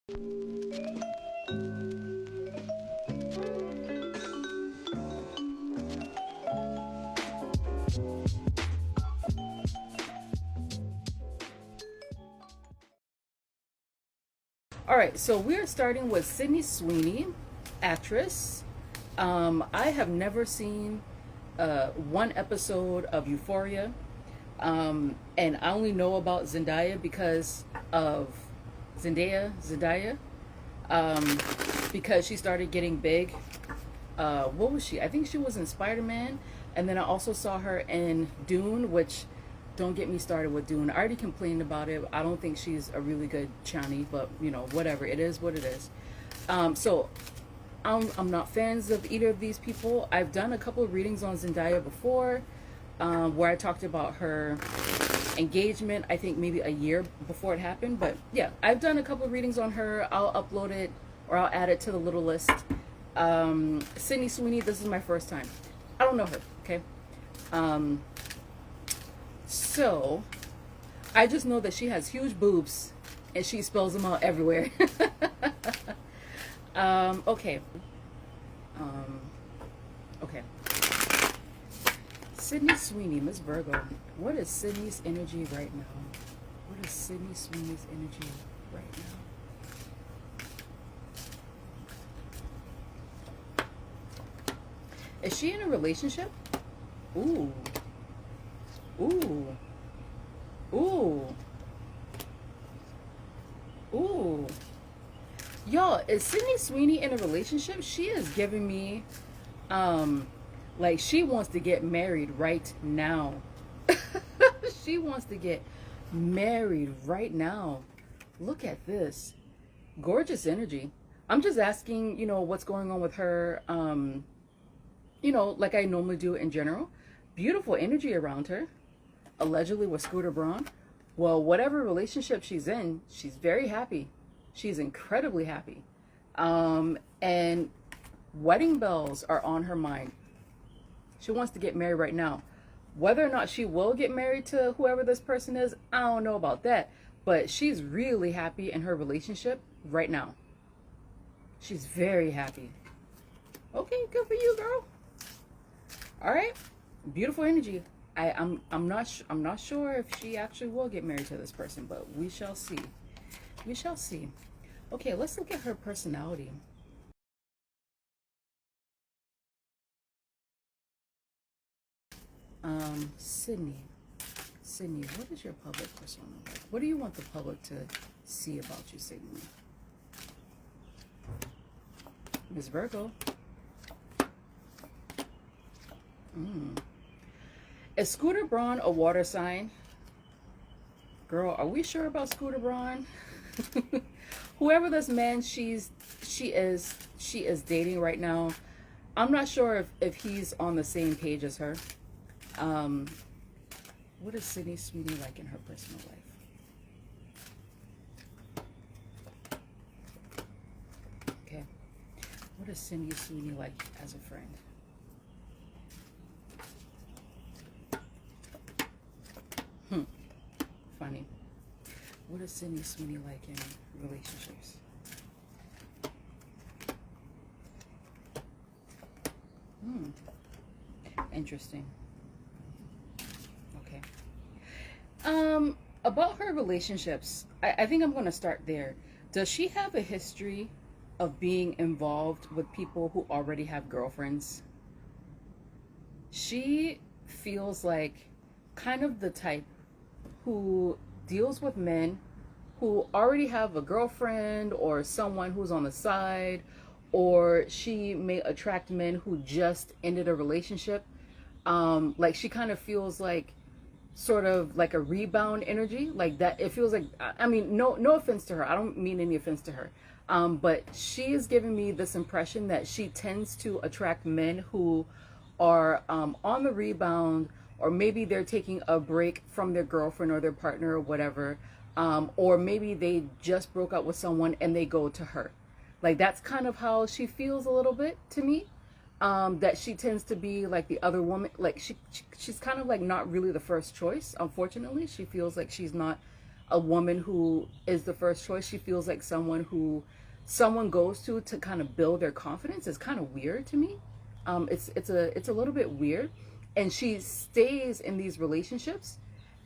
All right, so we're starting with Sydney Sweeney, actress. I have never seen one episode of Euphoria, and I only know about Zendaya because of Zendaya, because she started getting big. What was she? I think she was in Spider-Man, and then I also saw her in Dune, which don't get me started with Dune. I already complained about it. I don't think she's a really good Chani, but you know, whatever. It is what it is. So I'm not fans of either of these people. I've done a couple of readings on Zendaya before, where I talked about her engagement. I think maybe a year before it happened, but yeah, I've done a couple of readings on her. I'll upload it or I'll add it to the little list. Sydney Sweeney, this is my first time. I don't know her. Okay. So, I just know that she has huge boobs and she spells them out everywhere. Okay. Okay. Sydney Sweeney, Miss Virgo. What is Sydney's energy right now? What is Sydney Sweeney's energy right now? Is she in a relationship? Ooh. Ooh. Ooh. Ooh. Y'all, is Sydney Sweeney in a relationship? She is giving me, like she wants to get married right now. She wants to get married right now. Look at this. Gorgeous energy. I'm just asking, you know, what's going on with her, you know, like I normally do in general. Beautiful energy around her. Allegedly with Scooter Braun. Well, whatever relationship she's in, she's very happy. She's incredibly happy. And wedding bells are on her mind. She wants to get married right now. Whether or not she will get married to whoever this person is, I don't know about that. But she's really happy in her relationship right now. She's very happy. Okay, good for you, girl. All right, beautiful energy. I'm not sure if she actually will get married to this person, but we shall see. We shall see. Okay, let's look at her personality. Sydney. Sydney, what is your public persona like? What do you want the public to see about you, Sydney? Miss Virgo. Is Scooter Braun a water sign? Girl, are we sure about Scooter Braun? Whoever this man she is dating right now, I'm not sure if he's on the same page as her. What is Sydney Sweeney like in her personal life? Okay. What is Sydney Sweeney like as a friend? Funny. What is Sydney Sweeney like in relationships? Interesting. Okay. About her relationships, I think I'm going to start there. Does she have a history of being involved with people who already have girlfriends? She feels like kind of the type who deals with men who already have a girlfriend or someone who's on the side, or she may attract men who just ended a relationship. Like she kind of feels like sort of like a rebound energy, like that. It feels like, I mean, no offense to her. I don't mean any offense to her. But she is giving me this impression that she tends to attract men who are on the rebound, or maybe they're taking a break from their girlfriend or their partner or whatever, or maybe they just broke up with someone and they go to her. Like that's kind of how she feels a little bit to me. That she tends to be like the other woman, like she's kind of like not really the first choice. Unfortunately, she feels like she's not a woman who is the first choice. She feels like someone who someone goes to kind of build their confidence. Is kind of weird to me. It's a little bit weird, and she stays in these relationships,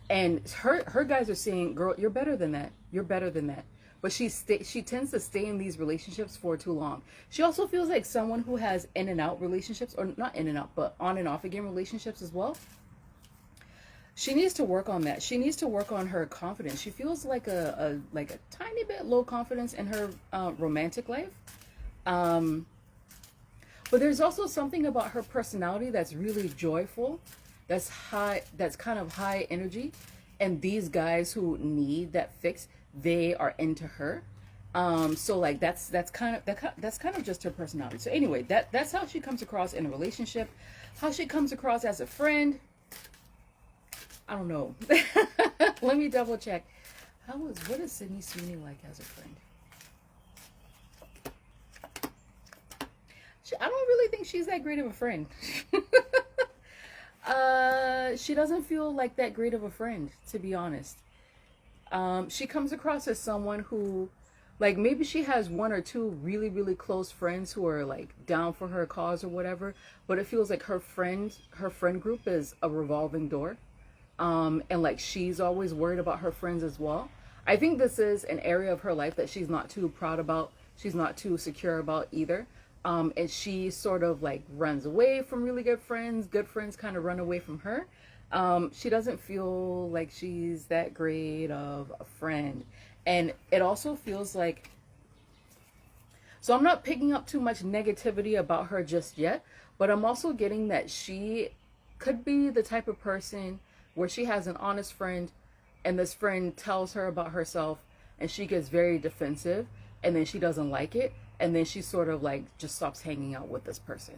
and her guys are saying, "Girl, you're better than that. You're better than that." But she tends to stay in these relationships for too long. She also feels like someone who has in and out relationships, or not in and out, but on and off again relationships as well. She needs to work on that. She needs to work on her confidence. She feels like a tiny bit low confidence in her romantic life. But there's also something about her personality that's really joyful, that's high, that's kind of high energy. And these guys who need that fix, they are into her. So like that's kind of just her personality. So anyway, that's how she comes across in a relationship. How she comes across as a friend, I don't know. Let me double check. What is Sydney Sweeney like as a friend? I don't really think she's that great of a friend. She doesn't feel like that great of a friend, to be honest. She comes across as someone who, like, maybe she has one or two really, really close friends who are like down for her cause or whatever, but it feels like her friend group is a revolving door. And like she's always worried about her friends as well. I think this is an area of her life that she's not too proud about. She's not too secure about either. And she sort of like runs away from really good friends. Good friends kind of run away from her. She doesn't feel like she's that great of a friend. And it also feels like, so I'm not picking up too much negativity about her just yet, but I'm also getting that she could be the type of person where she has an honest friend, and this friend tells her about herself, and she gets very defensive, and then she doesn't like it, and then she sort of like just stops hanging out with this person.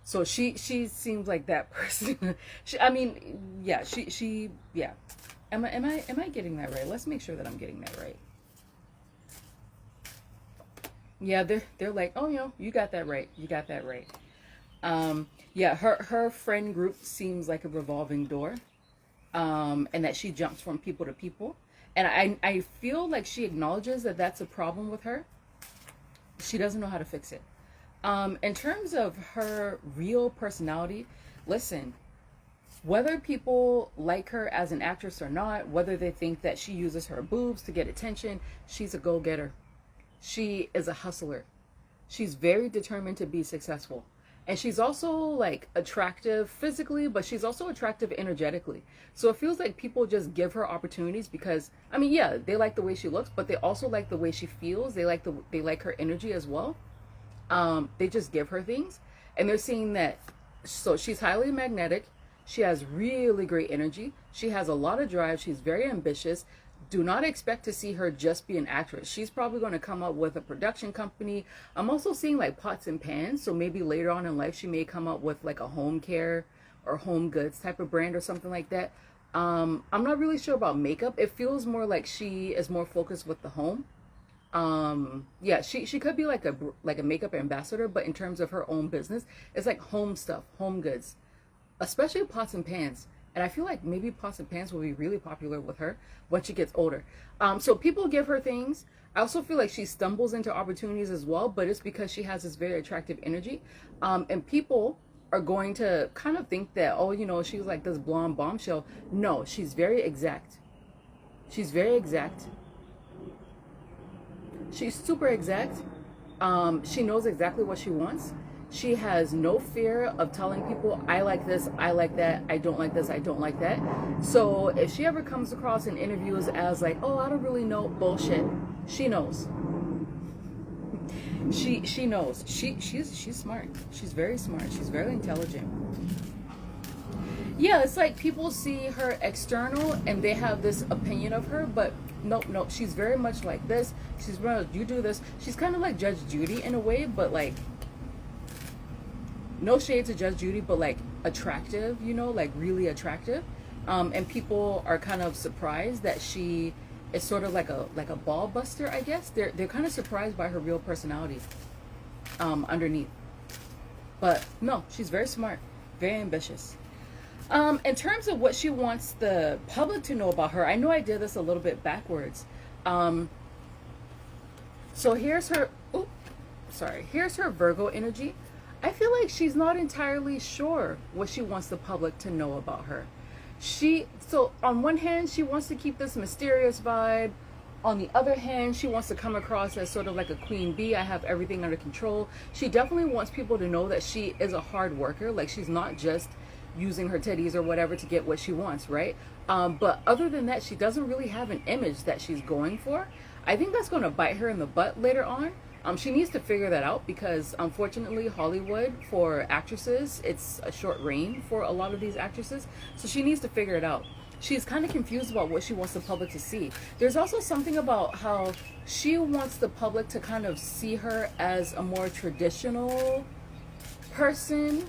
So she seems like that person. She yeah. Am I getting that right? Let's make sure that I'm getting that right. Yeah, they're like, oh, you got that right. You got that right. Yeah, her friend group seems like a revolving door. And that she jumps from people to people. And I feel like she acknowledges that that's a problem with her. She doesn't know how to fix it. In terms of her real personality, listen, whether people like her as an actress or not, whether they think that she uses her boobs to get attention, she's a go-getter. She is a hustler. She's very determined to be successful. And she's also like attractive physically, but she's also attractive energetically. So it feels like people just give her opportunities because, I mean, yeah, they like the way she looks, but they also like the way she feels. They like her energy as well. They just give her things, and they're seeing that. So she's highly magnetic. She has really great energy. She has a lot of drive. She's very ambitious. Do not expect to see her just be an actress. She's probably going to come up with a production company. I'm also seeing like pots and pans. So maybe later on in life, she may come up with like a home care or home goods type of brand or something like that. I'm not really sure about makeup. It feels more like she is more focused with the home. Yeah, she could be like a makeup ambassador, but in terms of her own business, it's like home stuff, home goods, especially pots and pans. And I feel like maybe pots and pans will be really popular with her when she gets older. So people give her things. I also feel like she stumbles into opportunities as well, but it's because she has this very attractive energy. And people are going to kind of think that, oh, she's like this blonde bombshell. No, she's very exact. She's very exact. She's super exact. She knows exactly what she wants. She has no fear of telling people, I like this, I like that, I don't like this, I don't like that. So if she ever comes across in interviews as like, oh, I don't really know, bullshit, she knows. She knows. She's smart. She's very smart. She's very intelligent. Yeah, it's like people see her external and they have this opinion of her, but no, she's very much like this. She's very much, you do this. She's kind of like Judge Judy in a way, but like, no shade to Judge Judy, but like attractive, like really attractive. And people are kind of surprised that she is sort of like a ball buster, I guess. They're kind of surprised by her real personality underneath. But no, she's very smart, very ambitious. In terms of what she wants the public to know about her, I know I did this a little bit backwards. Um, so here's her. Oops, sorry. Here's her Virgo energy. I feel like she's not entirely sure what she wants the public to know about her. So on one hand, she wants to keep this mysterious vibe. On the other hand, she wants to come across as sort of like a queen bee. I have everything under control. She definitely wants people to know that she is a hard worker. Like, she's not just using her titties or whatever to get what she wants, right? But other than that, she doesn't really have an image that she's going for. I think that's going to bite her in the butt later on. She needs to figure that out because, unfortunately, Hollywood, for actresses, it's a short reign for a lot of these actresses. So she needs to figure it out. She's kind of confused about what she wants the public to see. There's also something about how she wants the public to kind of see her as a more traditional person.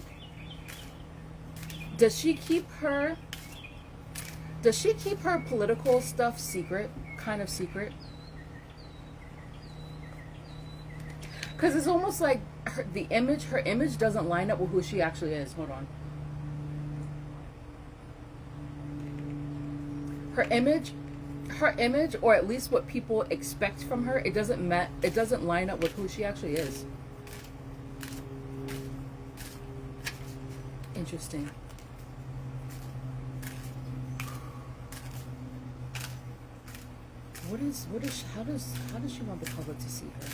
Does she keep her political stuff secret? Kind of secret? Because it's almost like her image doesn't line up with who she actually is. Hold on. Her image, or at least what people expect from her, it doesn't line up with who she actually is. Interesting. How does she want the public to see her?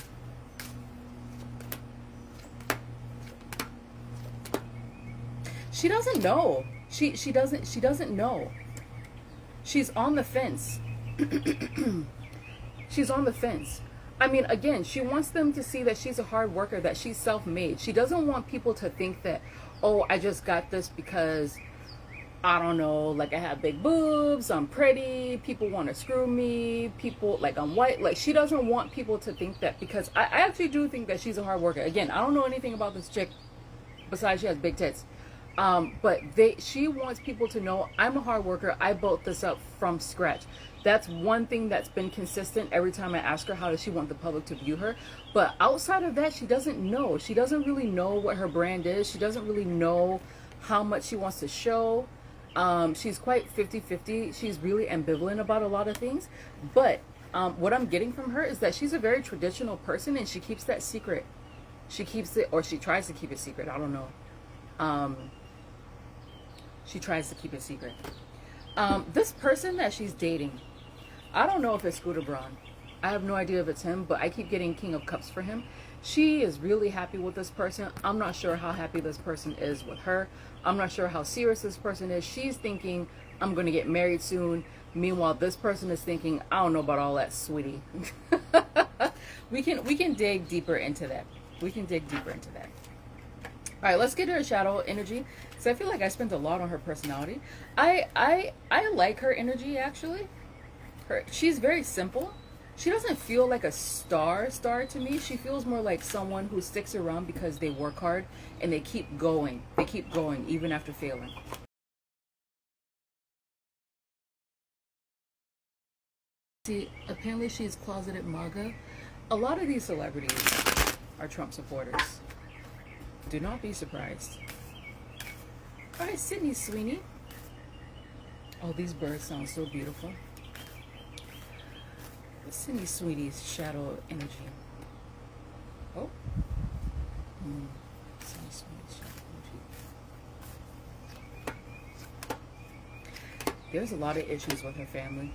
She doesn't know. She doesn't know. She's on the fence. She's on the fence. I mean, again, she wants them to see that she's a hard worker, that she's self-made. She doesn't want people to think that, oh, I just got this because, I don't know, like I have big boobs, I'm pretty, people want to screw me, people, like I'm white. Like, she doesn't want people to think that, because I actually do think that she's a hard worker. Again, I don't know anything about this chick besides she has big tits. But she wants people to know, I'm a hard worker. I built this up from scratch. That's one thing that's been consistent every time I ask her how does she want the public to view her. But outside of that, she doesn't know. She doesn't really know what her brand is. She doesn't really know how much she wants to show. She's quite 50-50. She's really ambivalent about a lot of things. But what I'm getting from her is that she's a very traditional person, and she keeps that secret. She keeps it, or she tries to keep it secret. I don't know. She tries to keep it secret. This person that she's dating, I don't know if it's Scooter Braun. I have no idea if it's him, but I keep getting King of Cups for him. She is really happy with this person. I'm not sure how happy this person is with her. I'm not sure how serious this person is. She's thinking, I'm going to get married soon. Meanwhile, this person is thinking, I don't know about all that, sweetie. We can dig deeper into that. We can dig deeper into that. All right, let's get to her shadow energy. So I feel like I spent a lot on her personality. I like her energy, actually. She's very simple. She doesn't feel like a star to me. She feels more like someone who sticks around because they work hard and they keep going. They keep going even after failing. See, apparently she's closeted MAGA. A lot of these celebrities are Trump supporters. Do not be surprised. All right, Sydney Sweeney. Oh, these birds sound so beautiful. Sydney Sweeney's shadow energy. Oh. Sydney Sweeney's shadow energy. There's a lot of issues with her family.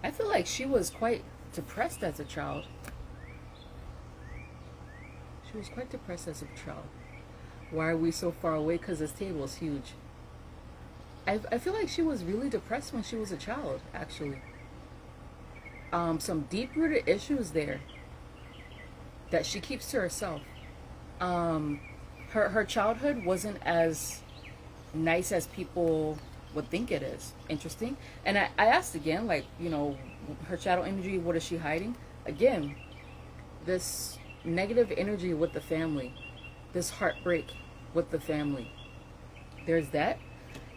I feel like she was quite depressed as a child. She was quite depressed as a child. Why are we so far away? Because this table is huge. I feel like she was really depressed when she was a child, actually. Some deep-rooted issues there that she keeps to herself. Her childhood wasn't as nice as people would think it is. Interesting. And I asked again, like, you know, her shadow energy, what is she hiding? Again, this negative energy with the family, this heartbreak with the family. There's that.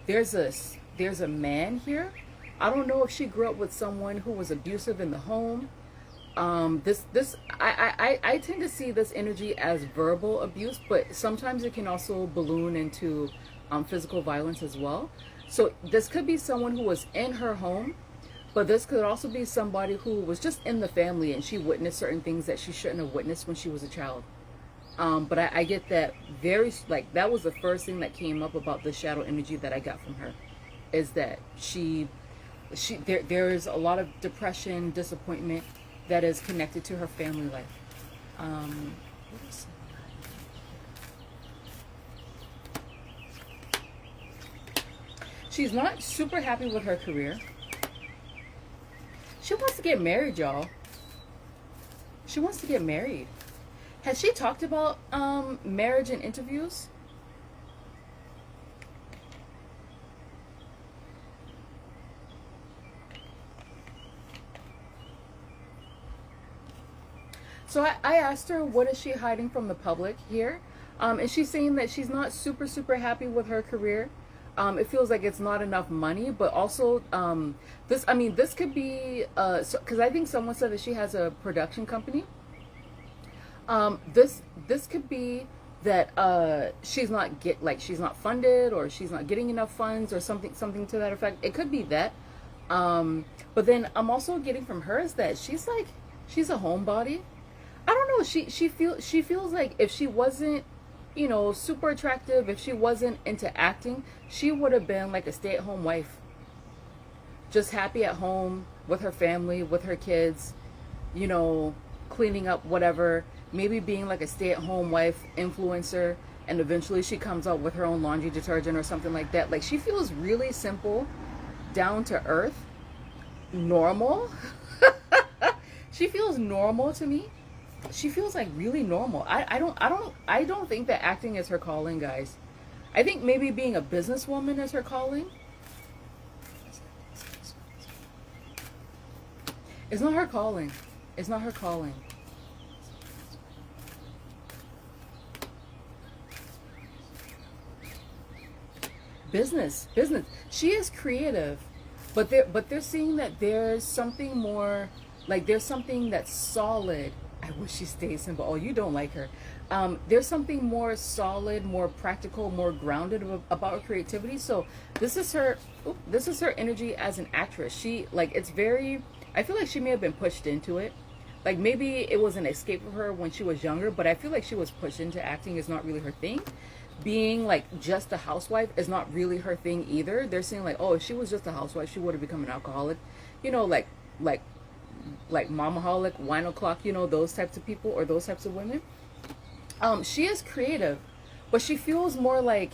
There's a man here. I don't know if she grew up with someone who was abusive in the home, I tend to see this energy as verbal abuse, but sometimes it can also balloon into physical violence as well. So this could be someone who was in her home, but this could also be somebody who was just in the family and she witnessed certain things that she shouldn't have witnessed when she was a child. But I get that very, like, that was the first thing that came up about the shadow energy that I got from her, is that there is a lot of depression, disappointment that is connected to her family life. What is it? She's not super happy with her career. She wants to get married, y'all. She wants to get married. Has she talked about marriage in interviews? So I asked her, what is she hiding from the public here? And she's saying that she's not super happy with her career. It feels like it's not enough money, but also this could be, because I think someone said that she has a production company. This could be that she's not funded, or she's not getting enough funds, or something to that effect. It could be that. But then I'm also getting from her is that she's a homebody. I don't know. She feels like if she wasn't, super attractive, if she wasn't into acting, she would have been like a stay-at-home wife, just happy at home with her family, with her kids, cleaning up whatever, maybe being like a stay-at-home wife influencer, and eventually she comes out with her own laundry detergent or something like that. Like, she feels really simple, down to earth, normal. She feels normal to me. She feels like really normal. I don't think that acting is her calling, guys. I think maybe being a businesswoman is her calling. It's not her calling. It's not her calling. Business. She is creative, but they're seeing that there's something more, like there's something that's solid. I wish she stayed simple. Oh, you don't like her. There's something more solid, more practical, more grounded about her creativity. So this is her energy as an actress. It's very, I feel like she may have been pushed into it. Like, maybe it was an escape for her when she was younger, but I feel like she was pushed into acting. Is not really her thing. Being like just a housewife is not really her thing either. They're saying like, oh, if she was just a housewife, she would have become an alcoholic. Like momaholic, wine o'clock, those types of people, or those types of women. She is creative, but she feels more like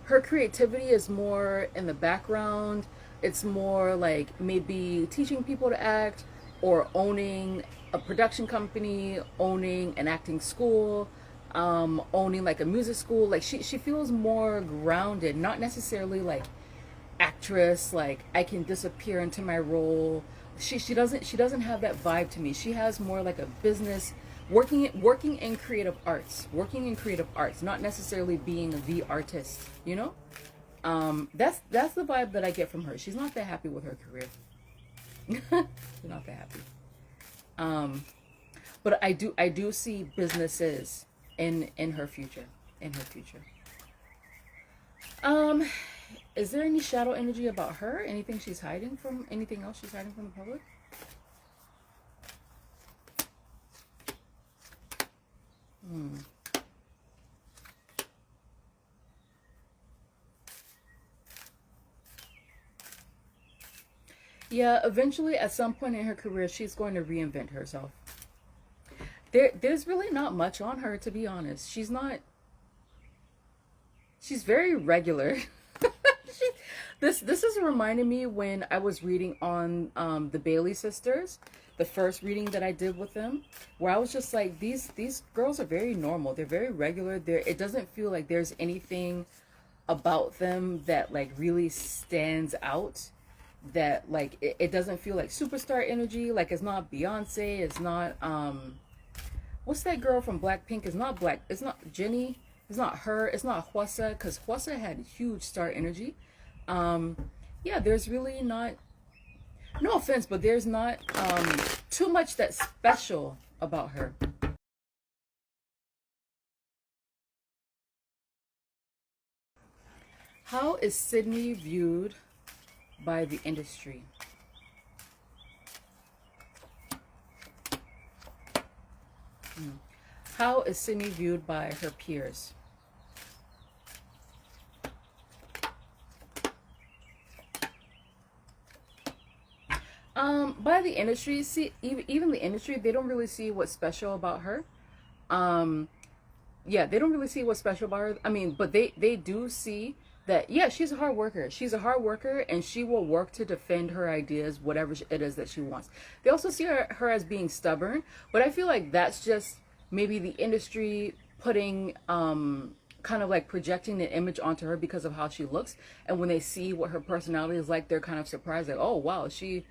her creativity is more in the background. It's more like maybe teaching people to act, or owning a production company, owning an acting school, owning like a music school. Like, she feels more grounded, not necessarily like actress, like I can disappear into my role. She doesn't have that vibe to me. She has more like a business, working in creative arts, not necessarily being the artist, That's the vibe that I get from her. She's not that happy with her career. She's not that happy. But I do see businesses in her future. Is there any shadow energy about her? Anything else she's hiding from the public? Yeah, eventually at some point in her career, she's going to reinvent herself. There's really not much on her, to be honest. She's very regular. This is reminding me when I was reading on the Bailey sisters, the first reading that I did with them, where I was just like, these girls are very normal. They're very regular. It doesn't feel like there's anything about them that like really stands out. That like it doesn't feel like superstar energy. Like, it's not Beyonce. It's not what's that girl from Blackpink? It's not Jennie. It's not her. It's not Hwasa, because Hwasa had huge star energy. Yeah, there's really not, no offense, but there's not too much that's special about her. How is Sydney viewed by the industry? How is Sydney viewed by her peers? By the industry, see, even the industry, they don't really see what's special about her. Um, yeah, they don't really see what's special about her. I mean, but they do see that, yeah, she's a hard worker. She's a hard worker, and she will work to defend her ideas, whatever it is that she wants. They also see her as being stubborn, but I feel like that's just maybe the industry putting kind of like projecting the image onto her because of how she looks, and when they see what her personality is like, they're kind of surprised, like, oh wow, she's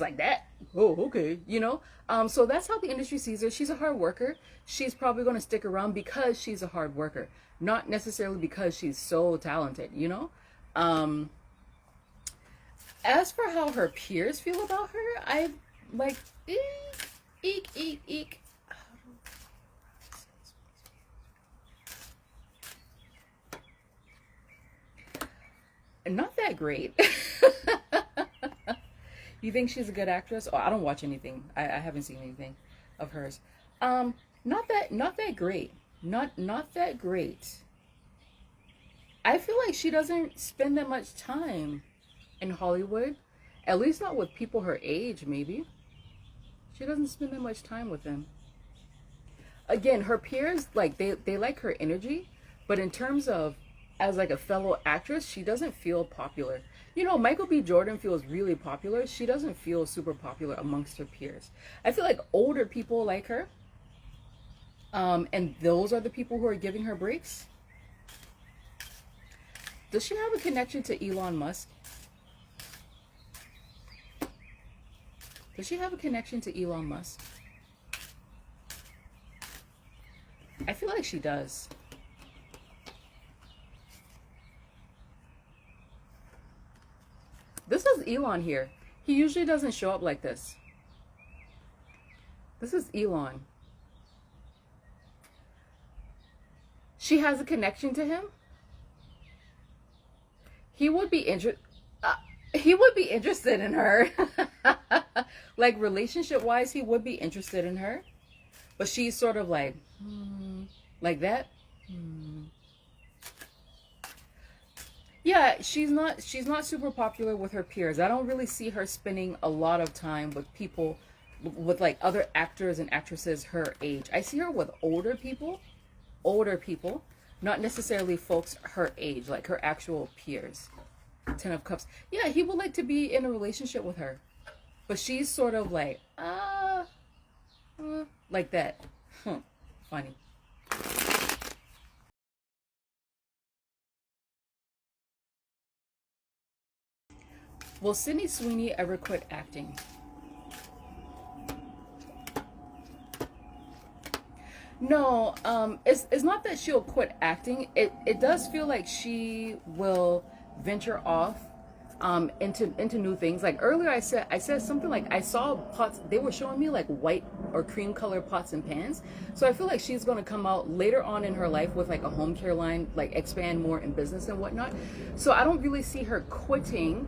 like that. Oh, okay, you know. So that's how the industry sees her. She's a hard worker. She's probably going to stick around because she's a hard worker, not necessarily because she's so talented, you know. As for how her peers feel about her, I like eek. Not that great. You think she's a good actress? Oh, I don't watch anything. I haven't seen anything of hers. Not that great. Not that great. I feel like she doesn't spend that much time in Hollywood. At least not with people her age, maybe. She doesn't spend that much time with them. Again, her peers, like, they like her energy, but in terms of as like a fellow actress, she doesn't feel popular. You know, Michael B. Jordan feels really popular. She doesn't feel super popular amongst her peers. I feel like older people like her. And those are the people who are giving her breaks. Does she have a connection to Elon Musk? Does she have a connection to Elon Musk? I feel like she does. This is Elon here. He usually doesn't show up like this. This is Elon. She has a connection to him. He would be interested in her. Like, relationship wise, he would be interested in her. But she's sort of like that. Yeah, she's not super popular with her peers. I don't really see her spending a lot of time with people, with like other actors and actresses her age. I see her with older people, not necessarily folks her age, like her actual peers. Ten of Cups. Yeah, he would like to be in a relationship with her, but she's sort of like like that. Funny. Will Sydney Sweeney ever quit acting? No, it's not that she'll quit acting. It does feel like she will venture off into new things. Like earlier I said something like I saw pots, they were showing me like white or cream color pots and pans. So I feel like she's going to come out later on in her life with like a home care line, like expand more in business and whatnot. So I don't really see her quitting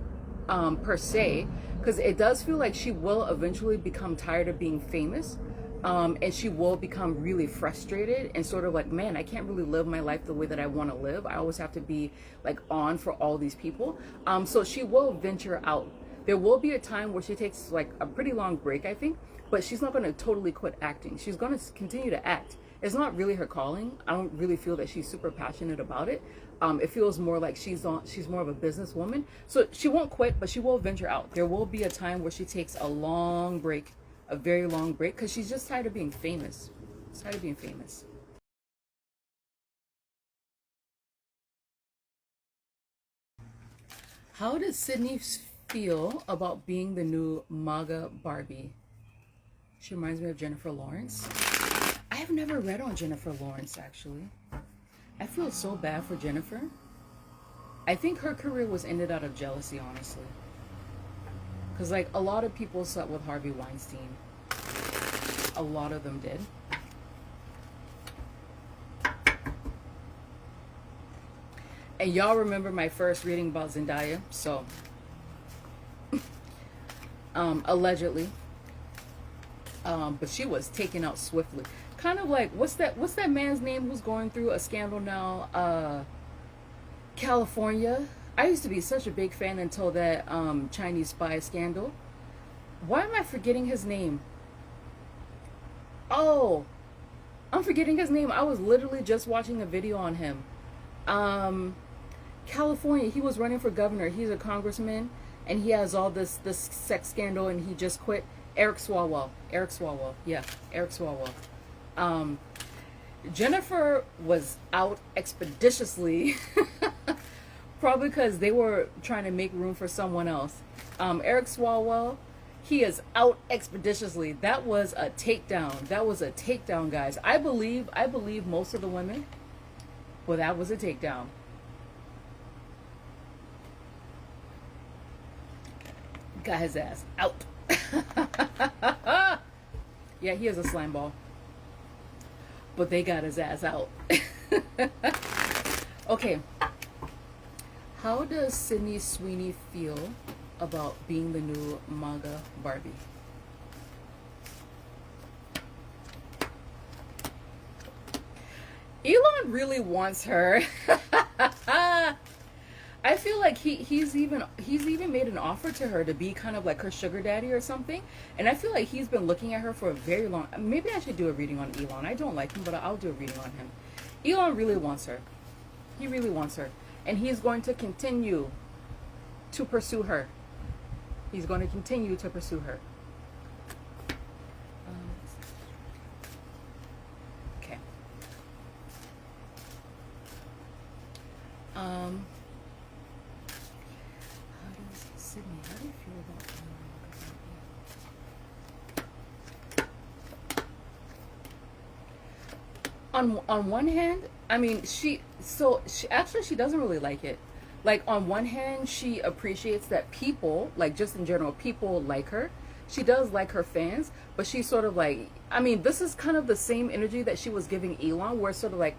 per se, because it does feel like she will eventually become tired of being famous, and she will become really frustrated and sort of like, man, I can't really live my life the way that I want to live. I always have to be like on for all these people. So she will venture out. There will be a time where she takes like a pretty long break, I think, but she's not going to totally quit acting. She's going to continue to act. It's not really her calling. I don't really feel that she's super passionate about it. It feels more like she's more of a businesswoman. So she won't quit, but she will venture out. There will be a time where she takes a long break, a very long break, because she's just tired of being famous. She's tired of being famous. How does Sydney feel about being the new MAGA Barbie? She reminds me of Jennifer Lawrence. I have never read on Jennifer Lawrence, actually. I feel so bad for Jennifer. I think her career was ended out of jealousy, honestly. Because, like, a lot of people slept with Harvey Weinstein. A lot of them did. And y'all remember my first reading about Zendaya, so allegedly, but she was taken out swiftly. Kind of like what's that man's name who's going through a scandal now? California. I used to be such a big fan until that Chinese spy scandal. Why am I forgetting his name? Oh, I'm forgetting his name. I was literally just watching a video on him. California, he was running for governor. He's a congressman, and he has all this sex scandal, and he just quit. Eric Swalwell. Yeah, Eric Swalwell. Jennifer was out expeditiously, probably because they were trying to make room for someone else. Eric Swalwell, he is out expeditiously. That was a takedown. That was a takedown, guys. I believe most of the women. Well, that was a takedown. Got his ass out. Yeah, he is a slime ball. But they got his ass out. Okay. How does Sydney Sweeney feel about being the new MAGA Barbie? Elon really wants her. I feel like he's even made an offer to her to be kind of like her sugar daddy or something. And I feel like he's been looking at her for a very long. Maybe I should do a reading on Elon. I don't like him, but I'll do a reading on him. Elon really wants her. He really wants her, and he's going to continue to pursue her. He's going to continue to pursue her. Okay. Sydney, how do you feel about on one hand, I mean, she doesn't really like it. Like, on one hand, she appreciates that people, like, just in general, people like her. She does like her fans, but she's sort of like, I mean, this is kind of the same energy that she was giving Elon, where it's sort of like,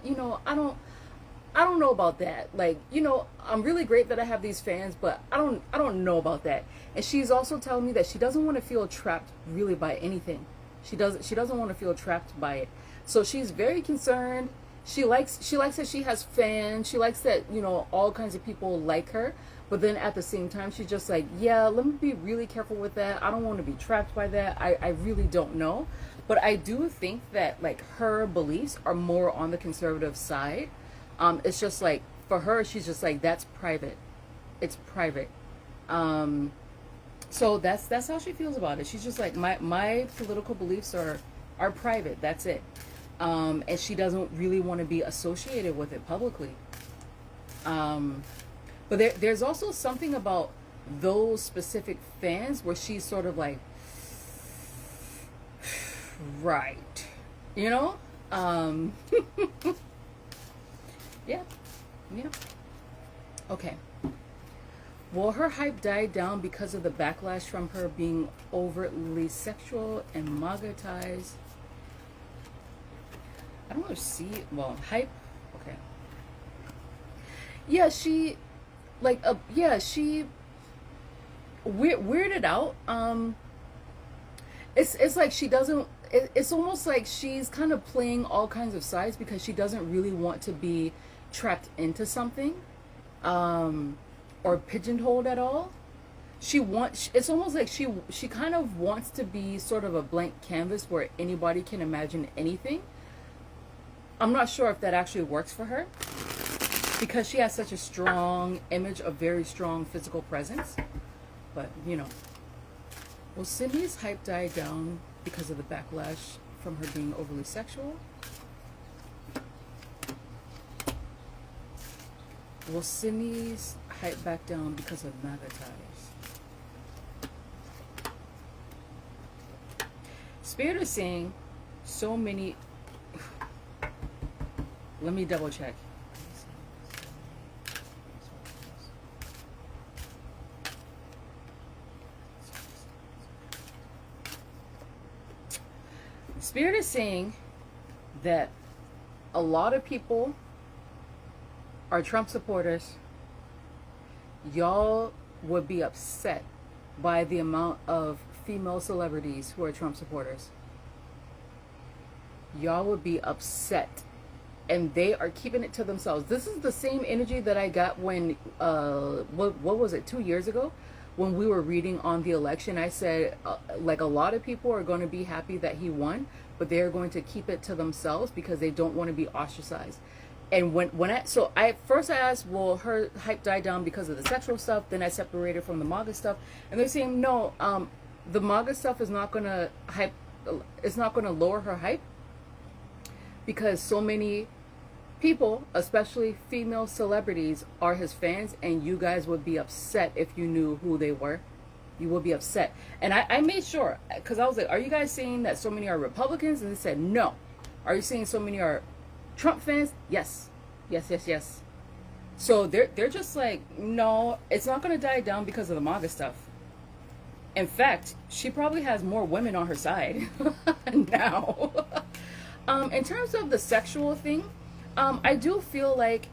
you know, I don't know about that. Like, you know, I'm really great that I have these fans, but I don't know about that. And she's also telling me that she doesn't want to feel trapped really by anything. She doesn't want to feel trapped by it. So she's very concerned. She likes that she has fans. She likes that, you know, all kinds of people like her. But then at the same time, she's just like, yeah, let me be really careful with that. I don't want to be trapped by that. I really don't know. But I do think that, like, her beliefs are more on the conservative side. It's just like, for her, she's just like, that's private. It's private. So that's how she feels about it. She's just like, my political beliefs are private. That's it. And she doesn't really want to be associated with it publicly. But there's also something about those specific fans where she's sort of like, right, you know? Yeah. Okay. Will her hype die down because of the backlash from her being overtly sexual and MAGA ties? I don't know if hype. Okay. Yeah, she, like, she weirded out. It's like she doesn't. It's almost like she's kind of playing all kinds of sides because she doesn't really want to be trapped into something, or pigeonholed at all. It's almost like she kind of wants to be sort of a blank canvas where anybody can imagine anything. I'm not sure if that actually works for her because she has such a strong image, a very strong physical presence. But, you know, will Sydney's hype die down because of the backlash from her being overly sexual? Will Sydney's hype back down because of MAGA ties? Spirit is saying so many. Let me double check. Spirit is saying that a lot of people are Trump supporters. Y'all would be upset by the amount of female celebrities who are Trump supporters. Y'all would be upset. And they are keeping it to themselves. This is the same energy that I got when, what was it, 2 years ago? When we were reading on the election, I said, like, a lot of people are going to be happy that he won, but they're going to keep it to themselves because they don't want to be ostracized. And I first I asked, well, her hype died down because of the sexual stuff. Then I separated from the MAGA stuff, and they're saying no, the MAGA stuff is not gonna hype. It's not gonna lower her hype because so many people, especially female celebrities, are his fans, and you guys would be upset if you knew who they were. You would be upset. And I made sure, because I was like, are you guys saying that so many are Republicans? And they said no. Are you saying so many are Trump fans? Yes. Yes. So they're just like, no, it's not going to die down because of the MAGA stuff. In fact, she probably has more women on her side now. In terms of the sexual thing, I do feel like,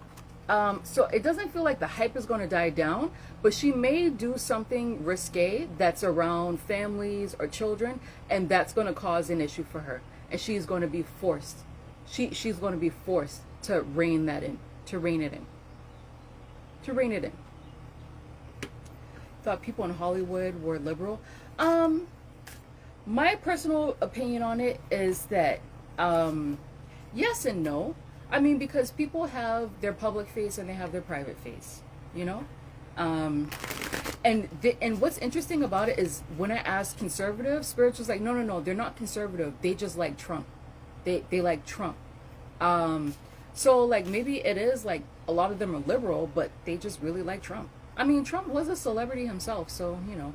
so it doesn't feel like the hype is going to die down, but she may do something risque that's around families or children, and that's going to cause an issue for her. And she's going to be forced. She's going to be forced to rein that in, to rein it in. Thought people in Hollywood were liberal. My personal opinion on it is that, yes and no. I mean, because people have their public face and they have their private face, you know? And what's interesting about it is when I asked conservative, Spirits was like, no, they're not conservative. They just like Trump. They like Trump. So like maybe it is like a lot of them are liberal, but they just really like Trump. I mean, Trump was a celebrity himself, so, you know.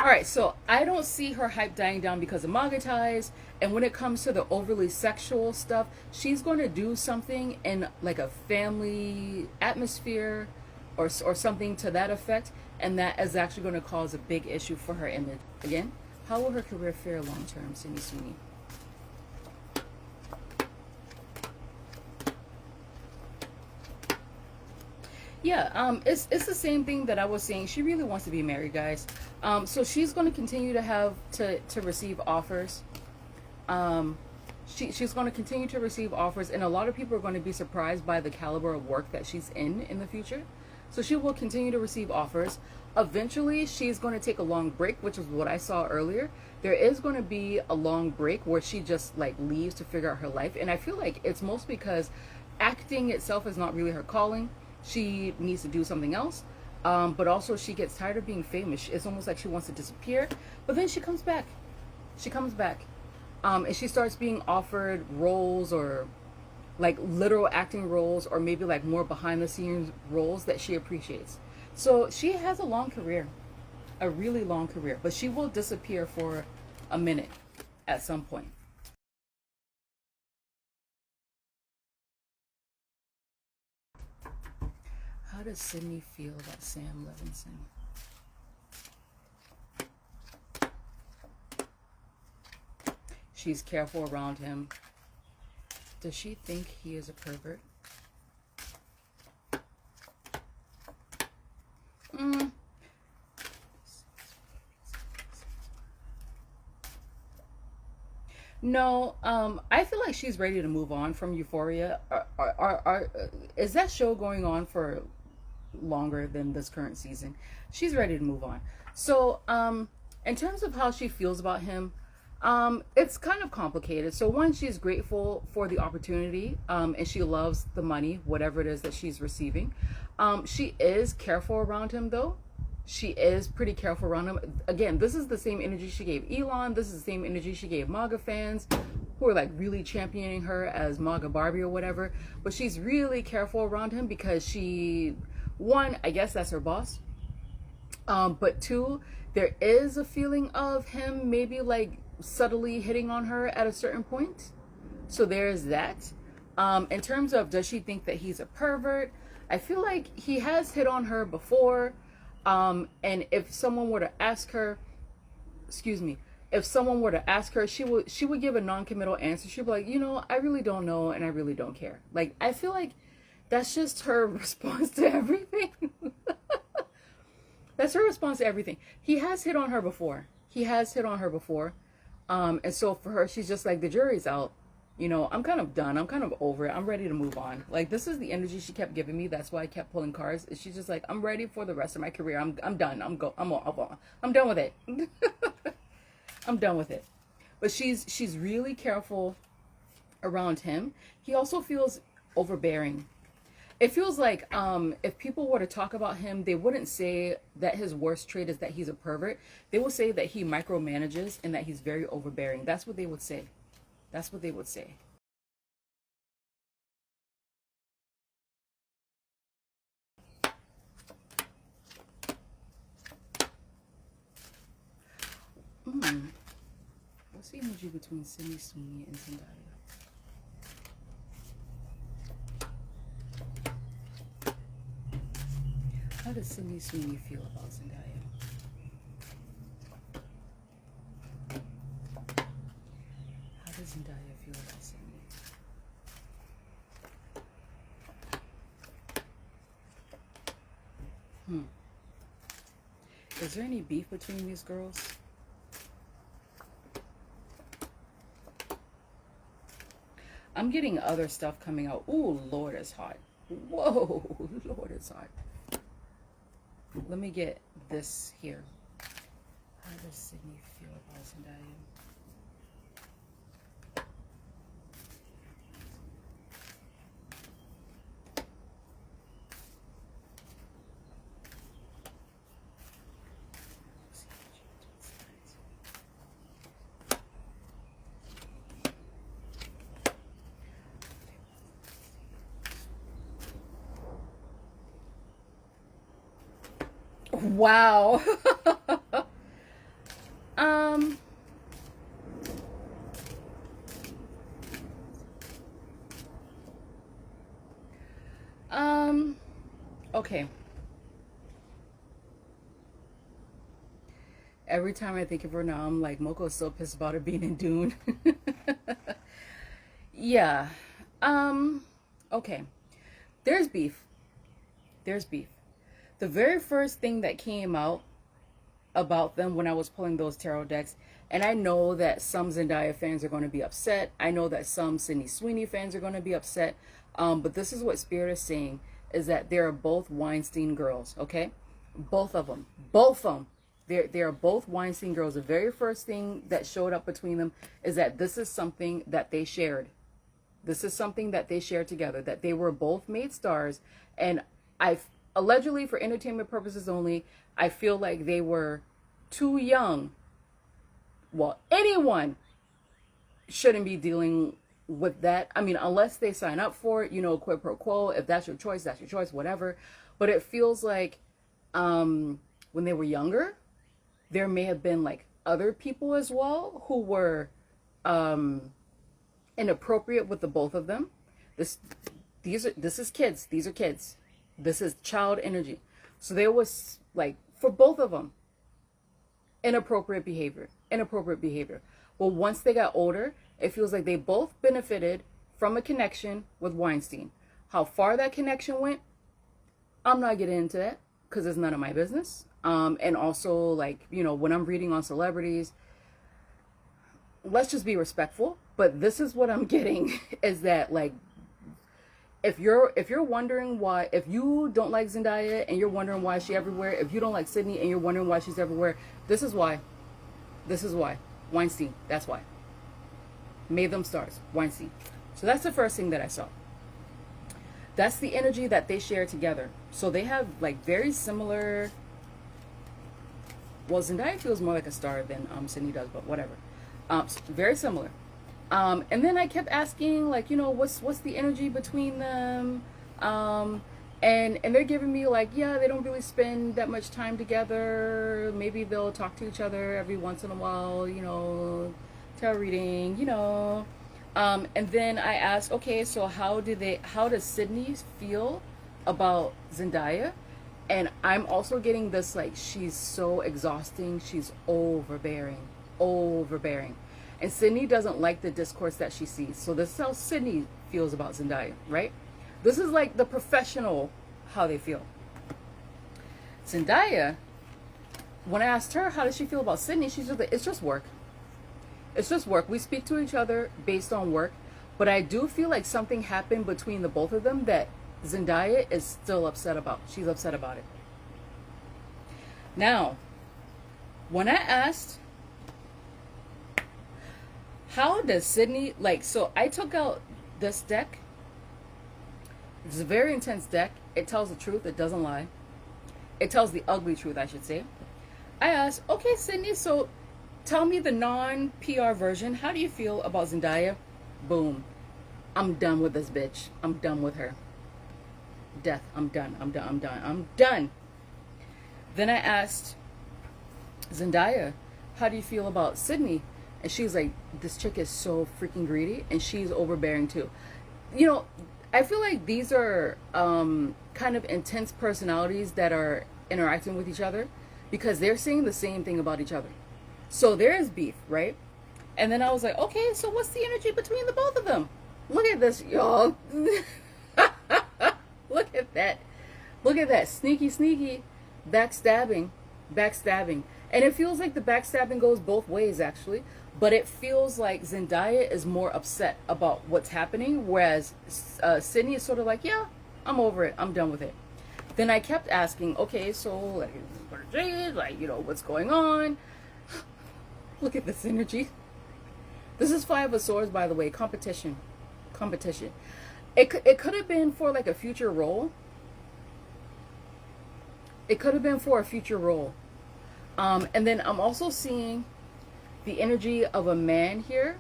All right, so I don't see her hype dying down because of MAGA ties. And when it comes to the overly sexual stuff, she's going to do something in like a family atmosphere or something to that effect. And that is actually going to cause a big issue for her image. Again, how will her career fare long term, Sydney Sweeney? Yeah, it's the same thing that I was saying. She really wants to be married, guys. So she's going to continue to have to receive offers. She's going to continue to receive offers, and a lot of people are going to be surprised by the caliber of work that she's in the future. So she will continue to receive offers. Eventually, she's going to take a long break, which is what I saw earlier. There is going to be a long break where she just like leaves to figure out her life, and I feel like it's mostly because acting itself is not really her calling. She needs to do something else, but also she gets tired of being famous. It's almost like she wants to disappear, but then she comes back. And she starts being offered roles, or like literal acting roles, or maybe like more behind the scenes roles that she appreciates. So she has a long career, a really long career, but she will disappear for a minute at some point. How does Sydney feel about Sam Levinson? She's careful around him. Does she think he is a pervert? No, I feel like she's ready to move on from Euphoria. Is that show going on for longer than this current season? She's ready to move on. So, in terms of how she feels about him, it's kind of complicated. So one, she's grateful for the opportunity, and she loves the money, whatever it is that she's receiving. She is careful around him, though. She is pretty careful around him. Again, this is the same energy she gave Elon. This is the same energy she gave MAGA fans who are like really championing her as MAGA Barbie or whatever. But she's really careful around him because one, I guess that's her boss. But two, there is a feeling of him maybe like subtly hitting on her at a certain point. So there's that. In terms of does she think that he's a pervert, I feel like he has hit on her before. And if someone were to ask her, excuse me, if someone were to ask her, she would give a non-committal answer. She'd be like, I really don't know and I really don't care. Like, I feel like that's just her response to everything. That's her response to everything. He has hit on her before. And so for her, she's just like, the jury's out. I'm kind of done. I'm kind of over it. I'm ready to move on. Like, this is the energy she kept giving me. That's why I kept pulling cards. She's just like, I'm ready for the rest of my career. I'm done. I'm done with it. I'm done with it. But she's really careful around him. He also feels overbearing. It feels like if people were to talk about him, they wouldn't say that his worst trait is that he's a pervert. They will say that he micromanages and that he's very overbearing. That's what they would say. That's what they would say. What's the energy between Sydney Sweeney and Zendaya? How does Sydney Sweeney feel about Zendaya? How does Zendaya feel about Sydney? Is there any beef between these girls? I'm getting other stuff coming out. Ooh, Lord, it's hot. Whoa, Lord, it's hot. Let me get this here. How does Sydney feel about Zendaya? Wow. Okay. Every time I think of her now, I'm like, Moko's so pissed about her being in Dune. Yeah. Okay. There's beef. The very first thing that came out about them when I was pulling those tarot decks, and I know that some Zendaya fans are going to be upset. I know that some Sydney Sweeney fans are going to be upset. But this is what Spirit is saying, is that they are both Weinstein girls, okay? Both of them. They are both Weinstein girls. The very first thing that showed up between them is that this is something that they shared. This is something that they shared together, that they were both made stars. And allegedly, for entertainment purposes only, I feel like they were too young. Well, anyone shouldn't be dealing with that. I mean, unless they sign up for it, quid pro quo. If that's your choice, whatever. But it feels like when they were younger, there may have been like other people as well who were inappropriate with the both of them. This is kids. These are kids. This is child energy. So there was, like, for both of them, inappropriate behavior. Well, once they got older, it feels like they both benefited from a connection with Weinstein. How far that connection went, I'm not getting into that because it's none of my business. And also, like, when I'm reading on celebrities, let's just be respectful. But this is what I'm getting is that, like, if you're wondering why, if you don't like Zendaya and you're wondering why she's everywhere, if you don't like Sydney and you're wondering why she's everywhere, this is why. Weinstein, that's why. Made them stars, Weinstein. So that's the first thing that I saw. That's the energy that they share together. So they have, like, very similar. Well, Zendaya feels more like a star than Sydney does, but whatever. Very similar. And then I kept asking, like, what's the energy between them? And they're giving me, like, yeah, they don't really spend that much time together. Maybe they'll talk to each other every once in a while, tarot reading, And then I asked, okay, so how does Sydney feel about Zendaya? And I'm also getting this, like, she's so exhausting. She's overbearing. overbearing. And Sydney doesn't like the discourse that she sees. So this is how Sydney feels about Zendaya, right? This is like the professional, how they feel. Zendaya, when I asked her how does she feel about Sydney, she's just like, it's just work. It's just work. We speak to each other based on work. But I do feel like something happened between the both of them that Zendaya is still upset about. She's upset about it. Now, when I asked, how does Sydney, like, so I took out this deck. It's a very intense deck. It tells the truth. It doesn't lie. It tells the ugly truth, I should say. I asked, okay, Sydney, so tell me the non-PR version. How do you feel about Zendaya? Boom. I'm done with this bitch. I'm done with her. Death. I'm done. I'm done. I'm done. I'm done. Then I asked Zendaya, how do you feel about Sydney? And she's like, this chick is so freaking greedy, and she's overbearing too. You know, I feel like these are kind of intense personalities that are interacting with each other because they're saying the same thing about each other. So there is beef, right? And then I was like, okay, so what's the energy between the both of them? Look at this, y'all. Look at that. Look at that. Sneaky, sneaky. Backstabbing. Backstabbing. And it feels like the backstabbing goes both ways, actually. But it feels like Zendaya is more upset about what's happening, whereas Sydney is sort of like, yeah, I'm over it. I'm done with it. Then I kept asking, okay, so, like, you know, what's going on? Look at this energy. This is Five of Swords, by the way. Competition. Competition. It could have been for, like, a future role. It could have been for a future role. And then I'm also seeing the energy of a man here,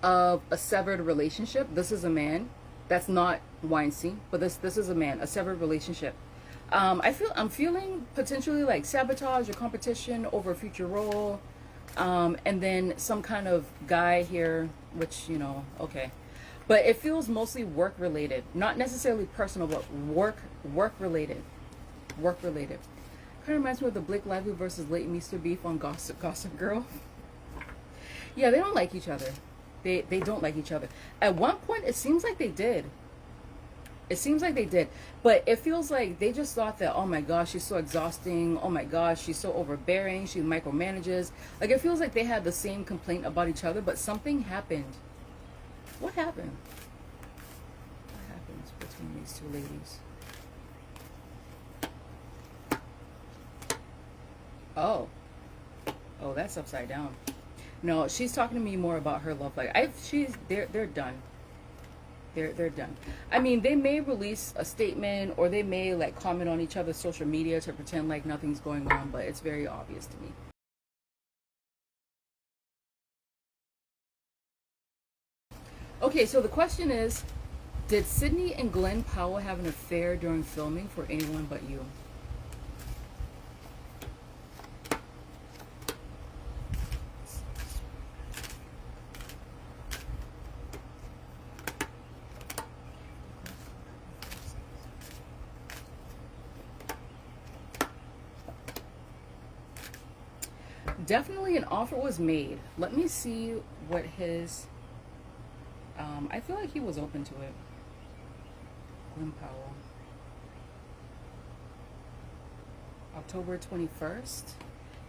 of a severed relationship. This is a man. That's not Weinstein, but this is a man, a severed relationship. I'm feeling potentially like sabotage or competition over a future role. And then some kind of guy here, which, you know, okay. But it feels mostly work related, not necessarily personal, but work related. Work related. Kind of reminds me of the Blake Lively versus Leighton Meester beef on Gossip Girl. Yeah, they don't like each other. They don't like each other. At one point, it seems like they did. It seems like they did. But it feels like they just thought that, oh my gosh, she's so exhausting. Oh my gosh, she's so overbearing. She micromanages. Like, it feels like they had the same complaint about each other, but something happened. What happened? What happens between these two ladies? Oh, that's upside down. No, she's talking to me more about her love life. They're done. They're done. I mean, they may release a statement or they may like comment on each other's social media to pretend like nothing's going on, but it's very obvious to me. Okay, so the question is, did Sydney and Glen Powell have an affair during filming for Anyone But You? Definitely an offer was made. Let me see what his... I feel like he was open to it. Glen Powell. October 21st.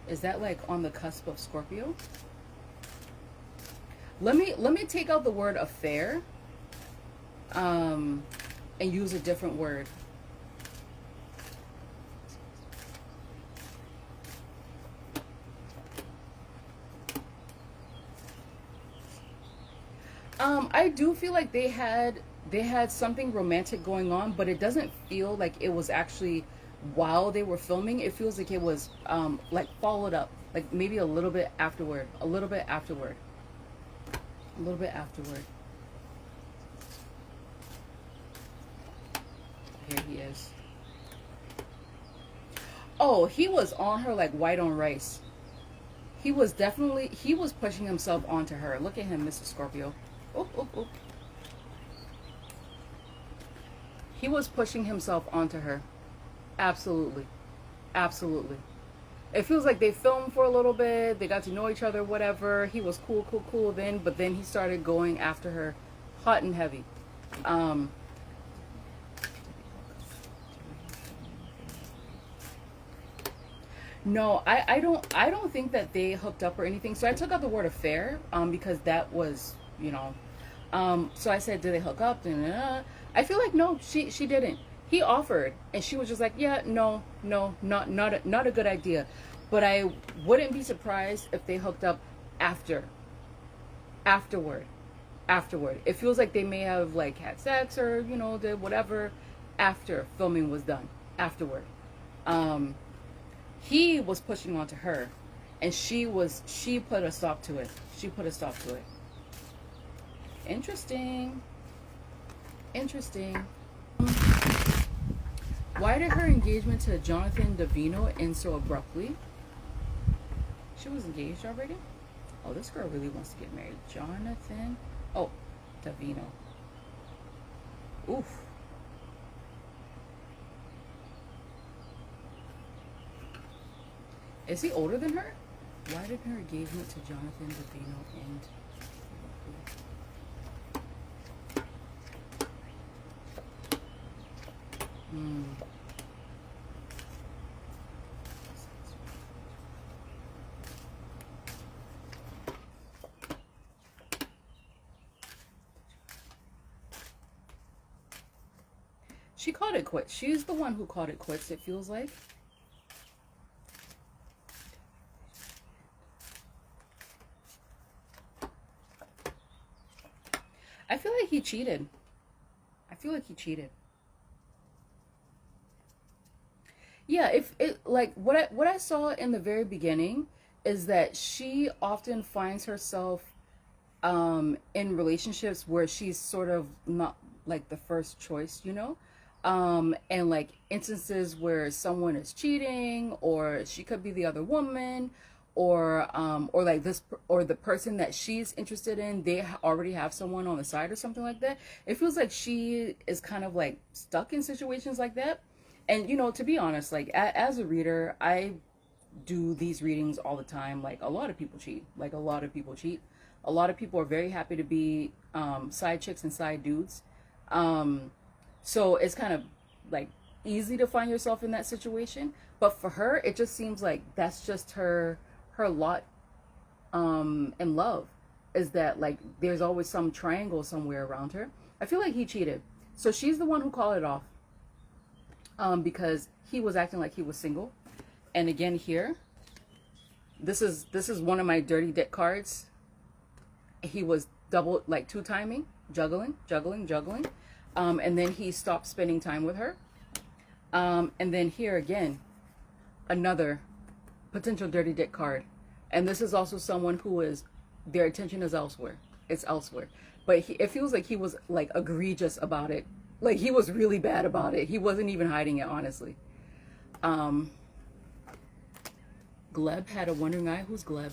Is that like on the cusp of Scorpio? Let me take out the word affair and use a different word. I do feel like they had something romantic going on, but it doesn't feel like it was actually while they were filming. It feels like it was like followed up, like maybe a little bit afterward. Here he is. Oh, he was on her like white on rice. He was pushing himself onto her. Look at him, Mr. Scorpio. Oh. He was pushing himself onto her. Absolutely. It feels like they filmed for a little bit. They got to know each other, whatever. He was cool then, but then he started going after her hot and heavy. Um, no, I don't think that they hooked up or anything. So I took out the word affair, because that was, so I said, did they hook up? I feel like no, she didn't. He offered, and she was just like, yeah, no, no, not a good idea. But I wouldn't be surprised if they hooked up after, afterward, afterward. It feels like they may have like had sex or did whatever after filming was done. Afterward, um, he was pushing onto her, and she put a stop to it. She put a stop to it. Interesting. Interesting. Why did her engagement to Jonathan Davino end so abruptly? She was engaged already? Oh, this girl really wants to get married. Jonathan. Oh, Davino. Oof. Is he older than her? Why did her engagement to Jonathan Davino end abruptly? She called it quits. She's the one who called it quits, it feels like. I feel like he cheated. I feel like he cheated. Yeah, if it like what I saw in the very beginning is that she often finds herself in relationships where she's sort of not like the first choice, and like instances where someone is cheating, or she could be the other woman, or like this, or the person that she's interested in, they already have someone on the side or something like that. It feels like she is kind of like stuck in situations like that. And to be honest, like as a reader, I do these readings all the time. Like a lot of people cheat. Like a lot of people cheat. A lot of people are very happy to be side chicks and side dudes. So it's kind of like easy to find yourself in that situation. But for her, it just seems like that's just her lot in love, is that like there's always some triangle somewhere around her. I feel like he cheated. So she's the one who called it off, because he was acting like he was single. And again here, this is one of my dirty dick cards. He was double, like two timing, juggling. And then he stopped spending time with her. And then here again, another potential dirty dick card. And this is also someone who is, their attention is elsewhere. It's elsewhere. But it feels like he was like egregious about it. Like he was really bad about it. He wasn't even hiding it, honestly. Gleb had a wandering eye. Who's Gleb?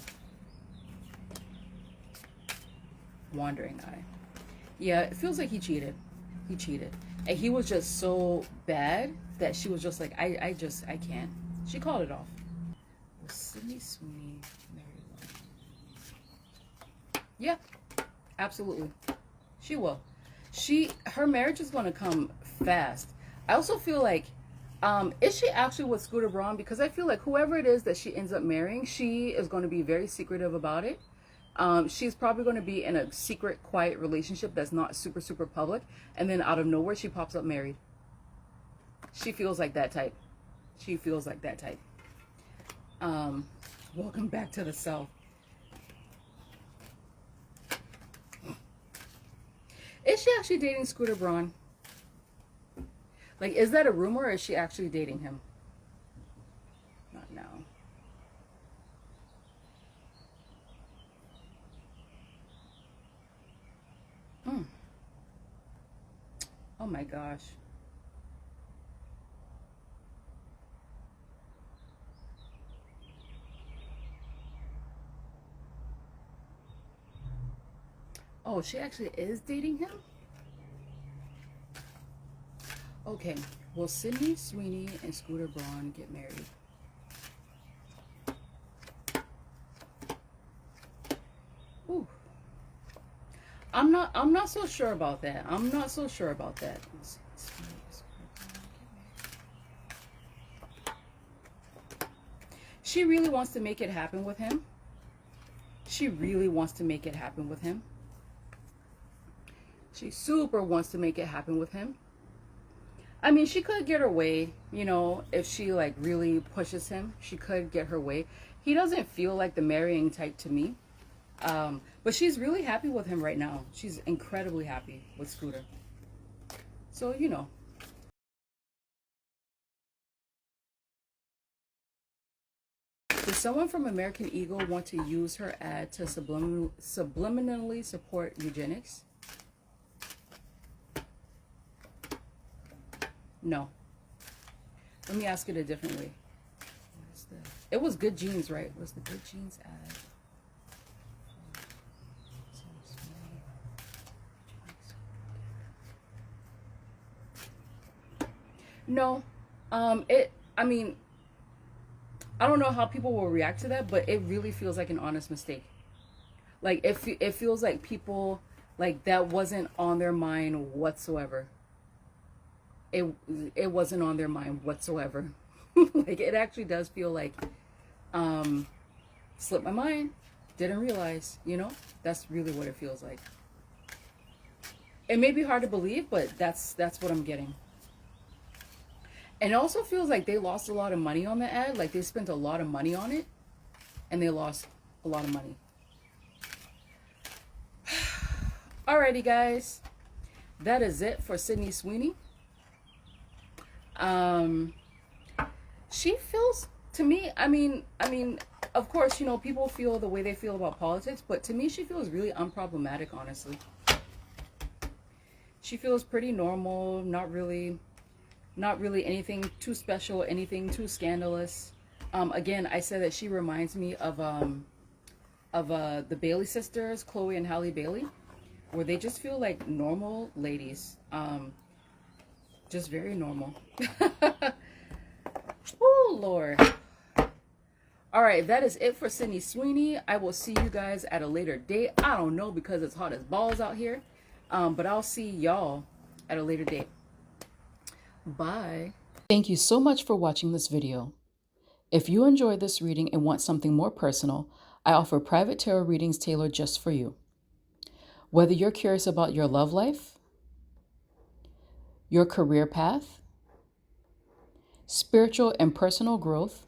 Wandering eye. Yeah, it feels like he cheated. He cheated. And he was just so bad that she was just like, I can't. She called it off. Well, Sydney Sweeney married one. Yeah, absolutely. She will. Her marriage is going to come fast. I also feel like, is she actually with Scooter Braun? Because I feel like whoever it is that she ends up marrying, she is going to be very secretive about it. She's probably going to be in a secret, quiet relationship that's not super, super public. And then out of nowhere, she pops up married. She feels like that type. She feels like that type. Welcome back to the South. Is she actually dating Scooter Braun? Like, is that a rumor, or is she actually dating him? Not now. Oh my gosh. Oh, she actually is dating him? Okay. Will Sydney Sweeney and Scooter Braun get married? Ooh. I'm not so sure about that. I'm not so sure about that. She really wants to make it happen with him. She really wants to make it happen with him. She super wants to make it happen with him. I mean, she could get her way, you know, if she like really pushes him, she could get her way. He doesn't feel like the marrying type to me. But she's really happy with him right now. She's incredibly happy with Scooter. So, you know. Does someone from American Eagle want to use her ad to subliminally support eugenics? No. Let me ask it a different way. What is the... It was Good Genes, right? Was the Good Genes ad? No. I mean, I don't know how people will react to that, but it really feels like an honest mistake. Like, it feels like people, like, that wasn't on their mind whatsoever. It wasn't on their mind whatsoever. Like, it actually does feel like, slipped my mind, didn't realize, you know? That's really what it feels like. It may be hard to believe, but that's what I'm getting. And it also feels like they lost a lot of money on the ad. Like, they spent a lot of money on it, and they lost a lot of money. Alrighty, guys. That is it for Sydney Sweeney. She feels, to me, I mean, of course, you know, people feel the way they feel about politics, but to me, she feels really unproblematic, honestly. She feels pretty normal, not really anything too special, anything too scandalous. Again, I said that she reminds me of the Bailey sisters, Chloe and Halle Bailey, where they just feel like normal ladies. Just very normal. Oh, Lord. All right, that is it for Sydney Sweeney. I will see you guys at a later date. I don't know, because it's hot as balls out here. But I'll see y'all at a later date. Bye. Thank you so much for watching this video. If you enjoyed this reading and want something more personal, I offer private tarot readings tailored just for you. Whether you're curious about your love life, your career path, spiritual and personal growth,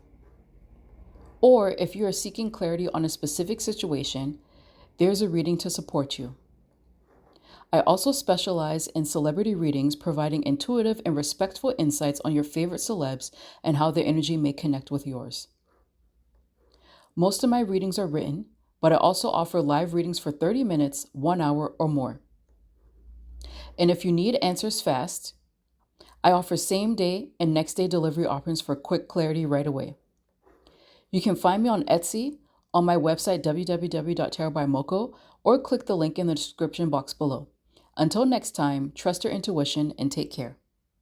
or if you are seeking clarity on a specific situation, there's a reading to support you. I also specialize in celebrity readings, providing intuitive and respectful insights on your favorite celebs and how their energy may connect with yours. Most of my readings are written, but I also offer live readings for 30 minutes, 1 hour, or more. And if you need answers fast, I offer same-day and next-day delivery options for quick clarity right away. You can find me on Etsy, on my website www.tarotbymoko, or click the link in the description box below. Until next time, trust your intuition and take care.